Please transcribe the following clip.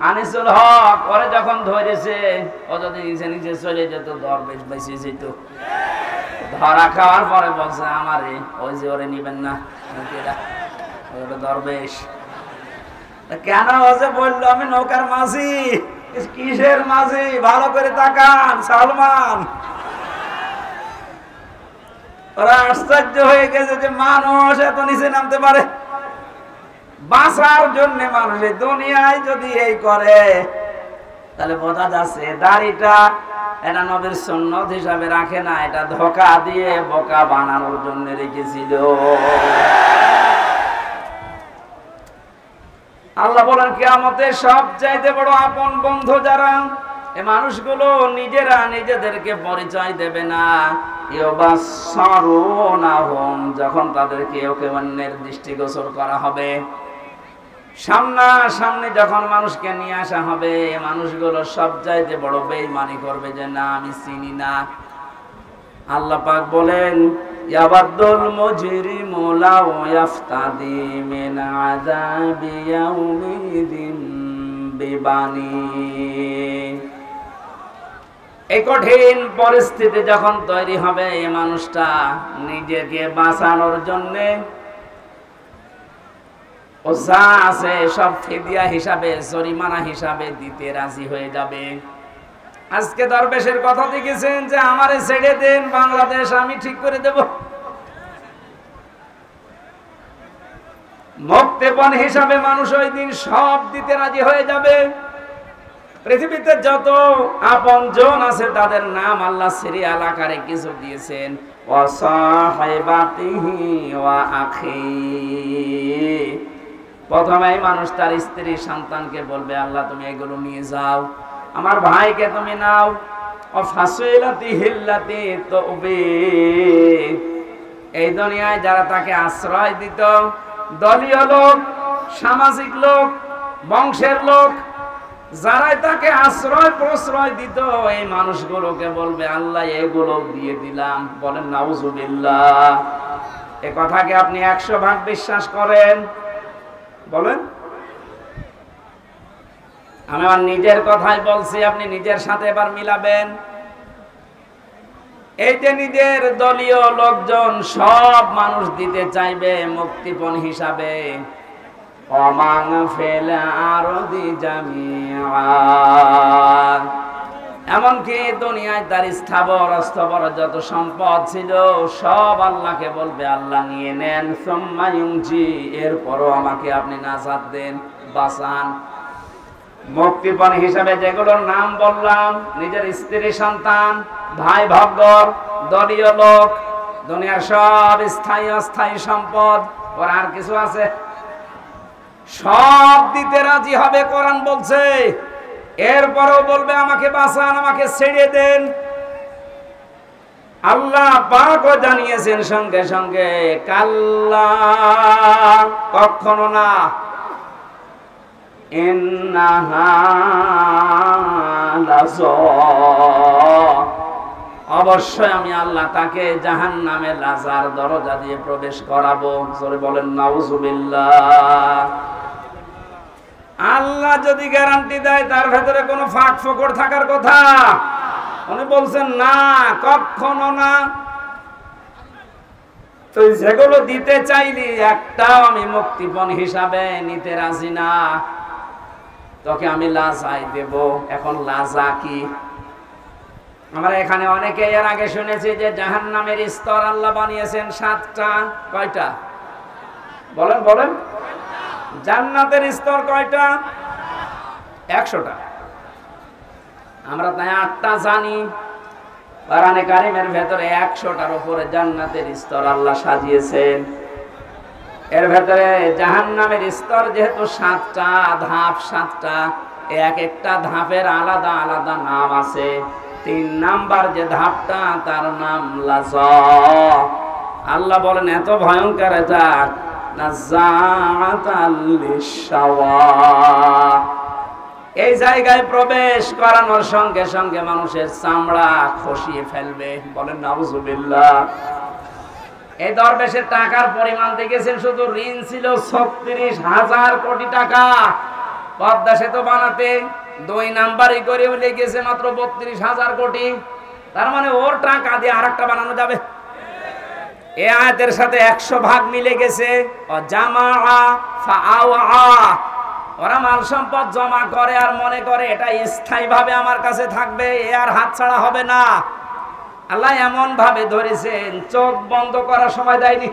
আনিসুল হক পরে যখন ধরেছে ও যদি নিচে নিচে চলে যেত দরবেশ বেঁচে যেত। ধরা খাওয়ার পরে বলছে আমারে ওই যে ওরে নিবেন না, দরবেশ। কেন যে বললো আমি নৌকার মাঝি? কিসের মাঝি? ভালো করে তাকান সালমান। ওরা আশ্চর্য হয়ে গেছে যে মানুষ এত নিচে নামতে পারে। বাঁচার জন্য মানুষ দুনিয়ায় যদি এই করে তাহলে বোঝা যাচ্ছে দাড়িটা এটা নবীর সুন্নত হিসাবে রাখে না, এটা ধোঁকা দিয়ে বোকা বানানোর জন্য রেখেছিল। আল্লাহ বলেন কিয়ামতে সবচাইতে বড় আপন বন্ধু যারা, এই মানুষগুলো নিজেরা নিজেদেরকে পরিচয় দেবে না। ইউবাসসারুনাহুম, যখন তাদেরকে ওকে অন্যের দৃষ্টিগোচর করা হবে, সামনাসামনি যখন মানুষকে নিয়ে আসা হবে, মানুষগুলো সবচাইতে বড় বেঈমানি করবে যে না আমি চিনি না। আল্লাহ পাক বলেন ইয়াবাদুল মুজরিমু লাউ ইয়াফতাদি মিন আযাবি ইয়াউমিদিন বিবানি। এই কঠিন পরিস্থিতি যখন তৈরি হবে, এই মানুষটা নিজেকে বাঁচানোর জন্য ও যা আছে সব ফিদিয়া হিসাবে, জরিমানা হিসাবে দিতে রাজি হয়ে যাবে। আজকে দরবেশের কথা দেখেছেন যে আমারে ছেড়ে দেন, বাংলাদেশ আমি ঠিক করে দেব। মুক্তিপণ হিসাবে মানুষ ওই দিন সব দিতে রাজি হয়ে যাবে। পৃথিবীতে যত আপনজন আছে তাদের নাম আল্লাহ সিরিয়াল আকারে কিছু দিয়েছেন, ওয়া সাহিবাতিহি ওয়া আখি। প্রথমে মানুষ তার স্ত্রী সন্তানকে বলবে আল্লাহ তুমি এগুলো নিয়ে যাও, আমার ভাইকে তুমি নাও। ও ফাসিলাতি হিল্লাতি তুবি, এই দুনিয়ায় যারা তাকে আশ্রয় দিত, দলীয় লোক, সামাজিক লোক, বংশের লোক, যারাই তাকে আশ্রয় প্রশ্রয় দিত, এই মানুষগুলোকে বলবে আল্লাহ এগুলো দিয়ে দিলাম। বলেন নাউজুবিল্লাহ। এই কথাকে আপনি 100 ভাগ বিশ্বাস করেন? বলেন। আমি আমার নিজের কথাই বলছি, আপনি নিজের সাথে এবার মিলাবেন। এই যে নিজের দলীয় লোকজন সব মানুষ দিতে চাইবে মুক্তিপণ হিসাবে। ওমান ফিল আরদি জামিআ, এমনকি দুনিয়ায় তার স্থাবর অস্থাবর যত সম্পদ ছিল সব আল্লাহকে বলবে আল্লাহ নিয়ে নেন। সুম্মা ইউনজি, এরপরও আমাকে আপনি নাজাত দেন, বাঁচান। মুক্তিপণ হিসাবে যেগুলোর নাম বললাম, নিজের স্ত্রী সন্তান, ভাই ভগ্গর, দলীয় লোক, দুনিয়ার সব স্থায়ী অস্থায়ী সম্পদ, ওর আর কিছু আছে, সব দিতে রাজি হবে। কোরআন বলছে এরপরও বলবে আমাকে বাঁচান, আমাকে ছেড়ে দেন। আল্লাহ পাকও জানিয়েছেন সঙ্গে সঙ্গে কাল্লা, কখনো না। ইন্নাহা লাযা, অবশ্যই আমি আল্লাহ তাকে জাহান্নামের লাজার দরজা দিয়ে প্রবেশ করাবো। জোরে বলেন নাউজুবিল্লাহ। আল্লাহ যদি গ্যারান্টি দেয় তার ভেতরে কোনো ফাঁক ফোকর থাকার কথা? উনি বলছেন না, কখনো না। তো যেগুলো দিতে চাইলি একটাও আমি মুক্তিপণ হিসাবে নিতে রাজি না। তোকে আমি লাজাই দেব। এখন লাজা কি? আমরা এখানে অনেকে এর আগে শুনেছি যে জাহান্নামের স্তর আল্লাহ বানিয়েছেন 7টা। কয়টা? বলেন বলেন। জান্নাতের স্তর কয়টা? 100টা। আমরা তাই 8টা জানি। কোরআনে কারীমের ভেতরে 100টার উপরে জান্নাতের স্তর আল্লাহ সাজিয়েছেন। এর ভেতরে জাহান্নামের স্তর যেহেতু 7টা, ধাপ 7টা, এক একটা ধাপের আলাদা আলাদা নাম আছে। 3 নাম্বার যে ধাপটা তার নাম লাযা। আল্লাহ বলেন এত ভয়ঙ্কর এটা, নাযাআতাল লিশাওয়া। এই জায়গায় প্রবেশ করানোর সঙ্গে সঙ্গে মানুষের চামড়া খসিয়ে ফেলবে। বলেন নাউজুবিল্লাহ। এই দরবেশের টাকার পরিমাণ দেখেছেন, শুধু ঋণ ছিল 36,000 কোটি টাকা। পদ্মা সেতু বানাতে 2 নাম্বারই করে লেগেছে মাত্র 32,000 কোটি। তার মানে ওর টাকা দিয়ে আরেকটা বানানো যাবে। এই আয়াতের সাথে 100 ভাগ মিলে গেছে। জামাআ ফাআওয়া, ওরা মাল সম্পদ জমা করে আর মনে করে এটা স্থায়ীভাবে আমার কাছে থাকবে, এ আর হাতছাড়া হবে না। আল্লাহ এমন ভাবে ধরেছেন, চোখ বন্ধ করার সময় দেয়নি।